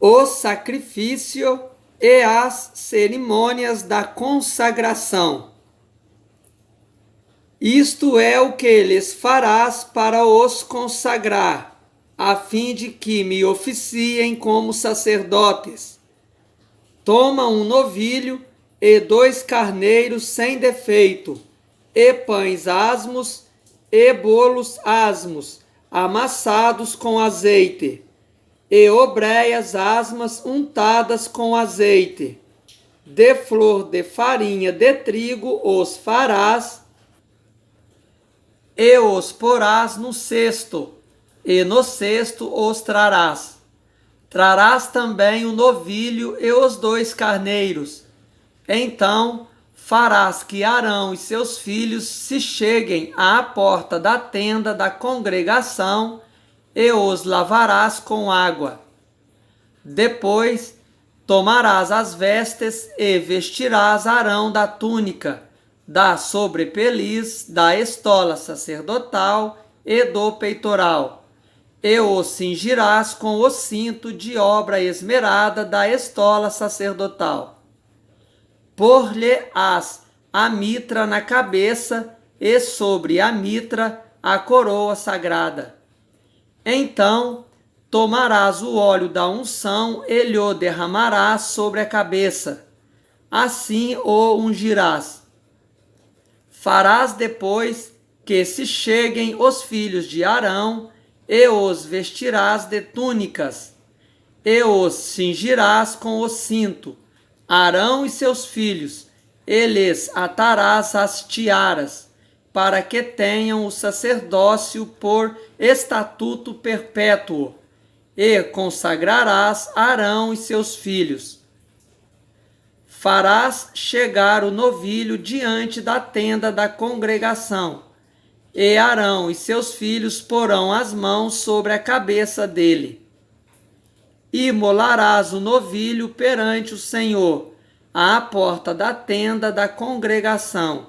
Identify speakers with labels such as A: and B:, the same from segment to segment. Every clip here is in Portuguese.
A: o sacrifício e as cerimônias da consagração. Isto é o que lhes farás para os consagrar, a fim de que me oficiem como sacerdotes. Toma um novilho e 2 carneiros sem defeito, e pães asmos, e bolos asmos, amassados com azeite, e obreias asmas untadas com azeite. De flor de farinha de trigo os farás, e os porás no cesto, e no cesto os trarás. Trarás também o novilho e os 2 carneiros. Então farás que Arão e seus filhos se cheguem à porta da tenda da congregação e os lavarás com água. Depois tomarás as vestes e vestirás Arão da túnica, da sobrepeliz, da estola sacerdotal e do peitoral, e o cingirás com o cinto de obra esmerada da estola sacerdotal. Pôr-lhe-ás a mitra na cabeça e sobre a mitra a coroa sagrada. Então tomarás o óleo da unção e lhe derramarás sobre a cabeça. Assim o ungirás. Farás depois que se cheguem os filhos de Arão e os vestirás de túnicas, e os cingirás com o cinto, Arão e seus filhos, e lhes atarás as tiaras, para que tenham o sacerdócio por estatuto perpétuo, e consagrarás Arão e seus filhos. Farás chegar o novilho diante da tenda da congregação, e Arão e seus filhos porão as mãos sobre a cabeça dele. Imolarás o novilho perante o Senhor, à porta da tenda da congregação.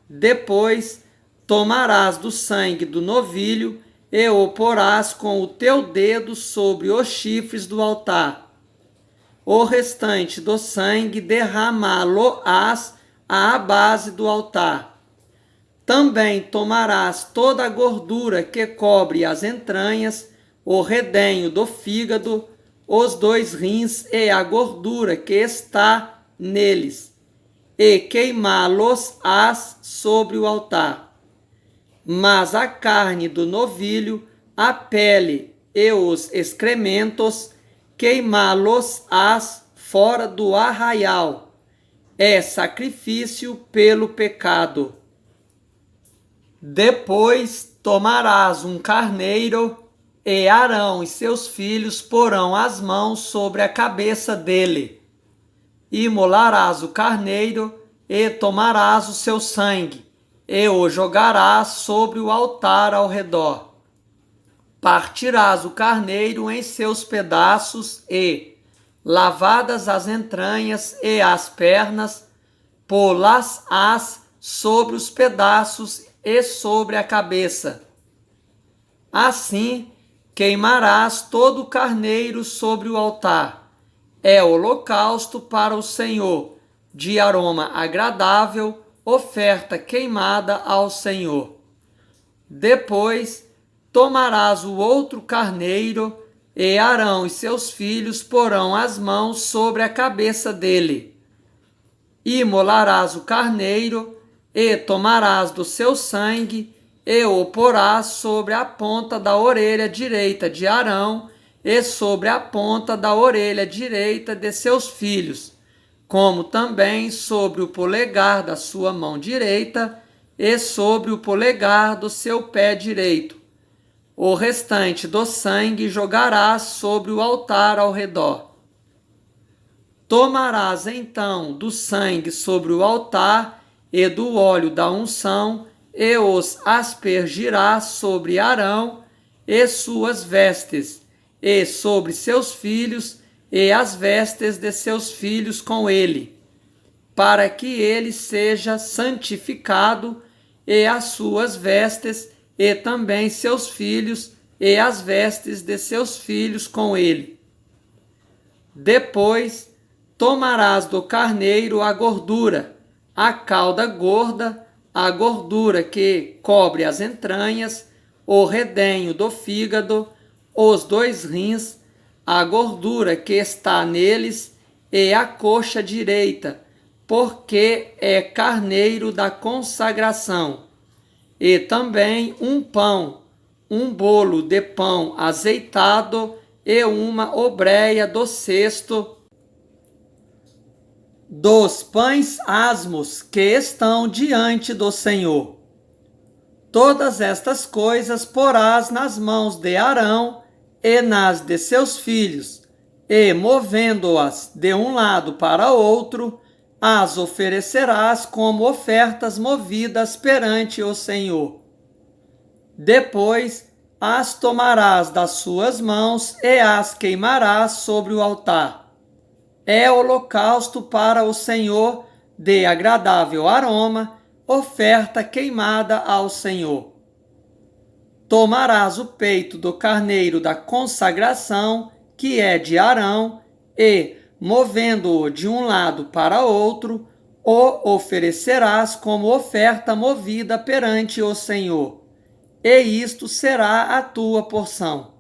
A: Depois tomarás do sangue do novilho e o porás com o teu dedo sobre os chifres do altar. O restante do sangue derramá-lo-ás à base do altar. Também tomarás toda a gordura que cobre as entranhas, o redenho do fígado, os 2 rins e a gordura que está neles, e queimá-los-ás sobre o altar. Mas a carne do novilho, a pele e os excrementos, queimá-los-ás fora do arraial. É sacrifício pelo pecado. Depois tomarás um carneiro, e Arão e seus filhos porão as mãos sobre a cabeça dele. Imolarás o carneiro, e tomarás o seu sangue, e o jogarás sobre o altar ao redor. Partirás o carneiro em seus pedaços e, lavadas as entranhas e as pernas, pô-las-ás sobre os pedaços e sobre a cabeça. Assim queimarás todo o carneiro sobre o altar. É holocausto para o Senhor, de aroma agradável, oferta queimada ao Senhor. Depois tomarás o outro carneiro, e Arão e seus filhos porão as mãos sobre a cabeça dele. Imolarás o carneiro, e tomarás do seu sangue, e o porás sobre a ponta da orelha direita de Arão, e sobre a ponta da orelha direita de seus filhos, como também sobre o polegar da sua mão direita, e sobre o polegar do seu pé direito. O restante do sangue jogarás sobre o altar ao redor. Tomarás então do sangue sobre o altar e do óleo da unção, e os aspergirás sobre Arão e suas vestes, e sobre seus filhos, e as vestes de seus filhos com ele, para que ele seja santificado, e as suas vestes, e também seus filhos, e as vestes de seus filhos com ele. Depois tomarás do carneiro a gordura, a cauda gorda, a gordura que cobre as entranhas, o redenho do fígado, os 2 rins, a gordura que está neles e a coxa direita, porque é carneiro da consagração. E também um pão, um bolo de pão azeitado e uma obreia do cesto dos pães asmos que estão diante do Senhor. Todas estas coisas porás nas mãos de Arão e nas de seus filhos, e movendo-as de um lado para outro, as oferecerás como ofertas movidas perante o Senhor. Depois as tomarás das suas mãos e as queimarás sobre o altar. É holocausto para o Senhor, de agradável aroma, oferta queimada ao Senhor. Tomarás o peito do carneiro da consagração, que é de Arão, e, movendo-o de um lado para outro, o oferecerás como oferta movida perante o Senhor, e isto será a tua porção.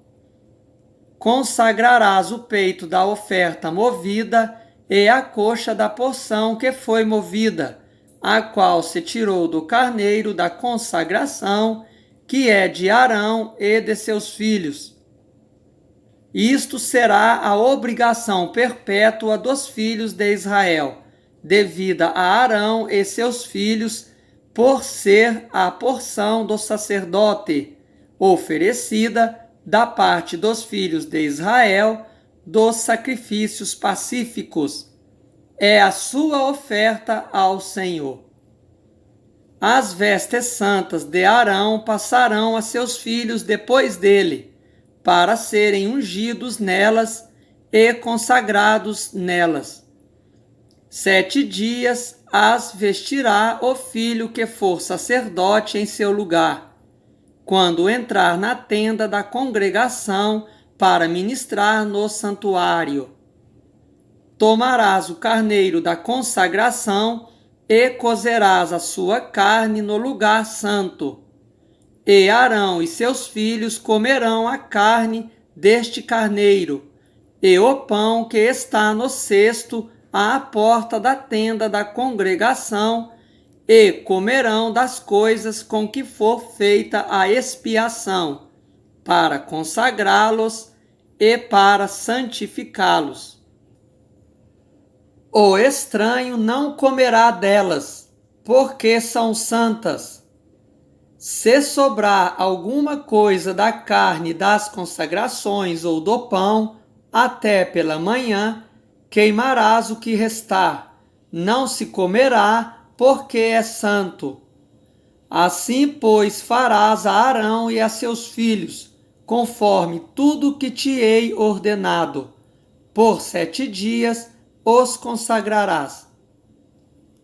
A: Consagrarás o peito da oferta movida e a coxa da porção que foi movida, a qual se tirou do carneiro da consagração, que é de Arão e de seus filhos. Isto será a obrigação perpétua dos filhos de Israel, devida a Arão e seus filhos, por ser a porção do sacerdote, oferecida da parte dos filhos de Israel, dos sacrifícios pacíficos. É a sua oferta ao Senhor. As vestes santas de Arão passarão a seus filhos depois dele, para serem ungidos nelas e consagrados nelas. 7 dias as vestirá o filho que for sacerdote em seu lugar, quando entrar na tenda da congregação para ministrar no santuário. Tomarás o carneiro da consagração e cozerás a sua carne no lugar santo. E Arão e seus filhos comerão a carne deste carneiro, e o pão que está no cesto à porta da tenda da congregação, e comerão das coisas com que for feita a expiação, para consagrá-los e para santificá-los. O estranho não comerá delas, porque são santas. Se sobrar alguma coisa da carne das consagrações ou do pão, até pela manhã, queimarás o que restar. Não se comerá, porque é santo. Assim, pois, farás a Arão e a seus filhos, conforme tudo que te hei ordenado. Por 7 dias os consagrarás.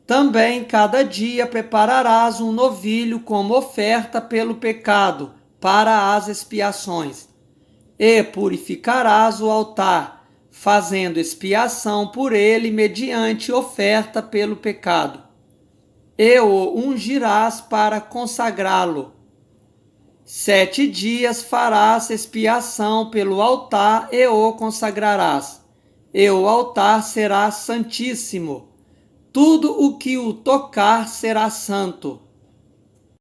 A: Também cada dia prepararás um novilho como oferta pelo pecado, para as expiações. E purificarás o altar, fazendo expiação por ele mediante oferta pelo pecado. E o ungirás para consagrá-lo. 7 dias farás expiação pelo altar e o consagrarás. E o altar será santíssimo. Tudo o que o tocar será santo.